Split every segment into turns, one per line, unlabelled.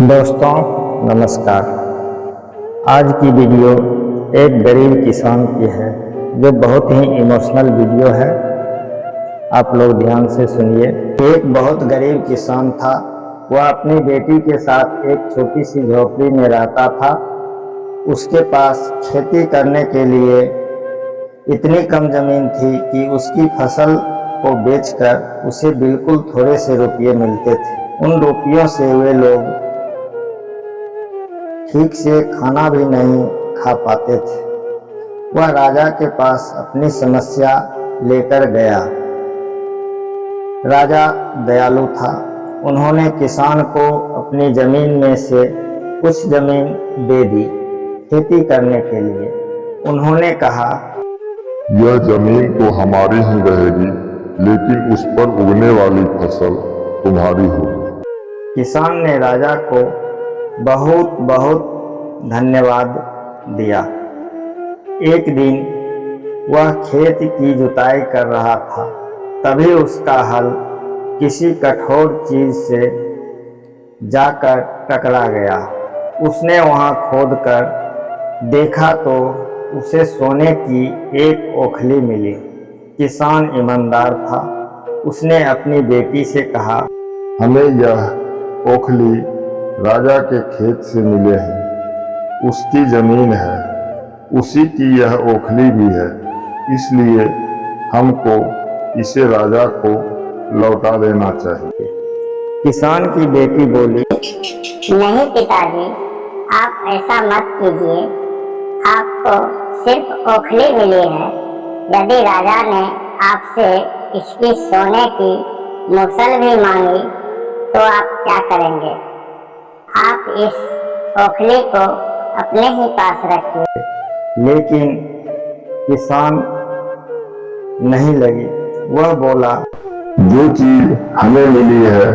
दोस्तों नमस्कार। आज की वीडियो एक गरीब किसान की है जो बहुत ही इमोशनल वीडियो है। आप लोग ध्यान से सुनिए। एक बहुत गरीब किसान था। वह अपनी बेटी के साथ एक छोटी सी झोपड़ी में रहता था। उसके पास खेती करने के लिए इतनी कम जमीन थी कि उसकी फसल को बेचकर उसे बिल्कुल थोड़े से रुपये मिलते थे। उन रुपयों से वे लोग ठीक से खाना भी नहीं खा पाते थे। वह राजा के पास अपनी समस्या लेकर गया। राजा दयालु था। उन्होंने किसान को अपनी जमीन में से कुछ जमीन दे दी खेती करने के लिए। उन्होंने कहा,
यह जमीन तो हमारी ही रहेगी, लेकिन उस पर उगने वाली फसल तुम्हारी होगी।
किसान ने राजा को बहुत बहुत धन्यवाद दिया। एक दिन वह खेत की जुताई कर रहा था, तभी उसका हल किसी कठोर चीज से जाकर टकरा गया। उसने वहां खोदकर देखा तो उसे सोने की एक ओखली मिली। किसान ईमानदार था। उसने अपनी बेटी से कहा,
हमें यह ओखली राजा के खेत से मिले हैं। उसकी जमीन है, उसी की यह ओखली भी है, इसलिए हमको इसे राजा को लौटा देना चाहिए।
किसान की बेटी बोली,
नहीं पिताजी, आप ऐसा मत कीजिए। आपको सिर्फ ओखली मिली है। यदि राजा ने आपसे इसकी सोने की मूसल भी मांगी तो आप क्या करेंगे? आप इस ओखली को अपने ही पास रखिए।
लेकिन किसान नहीं लगी। वह बोला,
जो चीज हमें मिली है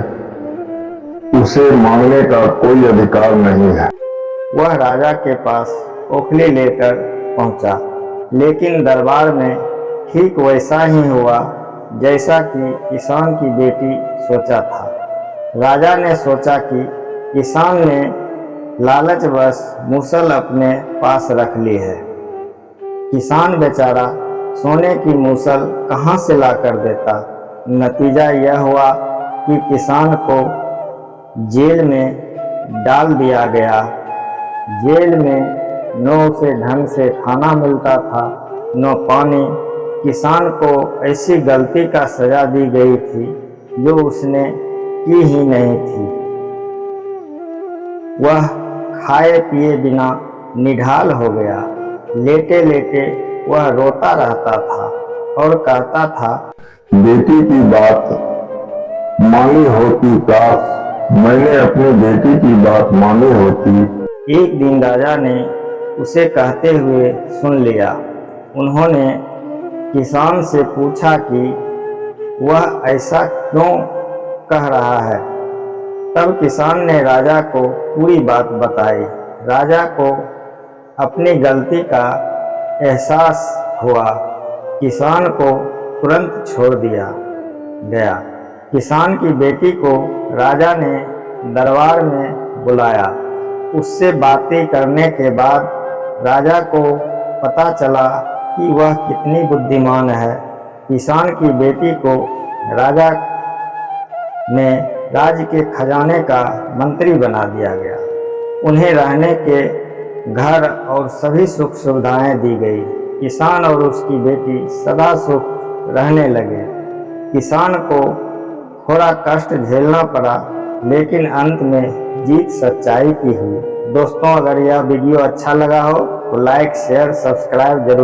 उसे मांगने का कोई अधिकार नहीं है।
वह राजा के पास ओखली लेकर पहुंचा, लेकिन दरबार में ठीक वैसा ही हुआ जैसा कि किसान की बेटी सोचा था। राजा ने सोचा कि किसान ने लालचवश मूसल अपने पास रख ली है। किसान बेचारा सोने की मूसल कहाँ से ला कर देता। नतीजा यह हुआ कि किसान को जेल में डाल दिया गया। जेल में न उसे ढंग से खाना मिलता था, न पानी। किसान को ऐसी गलती का सजा दी गई थी जो उसने की ही नहीं थी। वह खाए पिए बिना निढाल हो गया। लेटे लेटे वह रोता रहता था और कहता था,
बेटी की बात मानी होती, काश मैंने अपनी बेटी की बात मानी होती।
एक दिन राजा ने उसे कहते हुए सुन लिया। उन्होंने किसान से पूछा कि वह ऐसा क्यों कह रहा है। तब किसान ने राजा को पूरी बात बताई। राजा को अपनी गलती का एहसास हुआ। किसान को तुरंत छोड़ दिया गया। किसान की बेटी को राजा ने दरबार में बुलाया। उससे बातें करने के बाद राजा को पता चला कि वह कितनी बुद्धिमान है। किसान की बेटी को राजा ने राज्य के खजाने का मंत्री बना दिया गया। उन्हें रहने के घर और सभी सुख सुविधाएं दी गई। किसान और उसकी बेटी सदा सुख रहने लगे। किसान को थोड़ा कष्ट झेलना पड़ा, लेकिन अंत में जीत सच्चाई की हुई। दोस्तों, अगर यह वीडियो अच्छा लगा हो तो लाइक शेयर सब्सक्राइब जरूर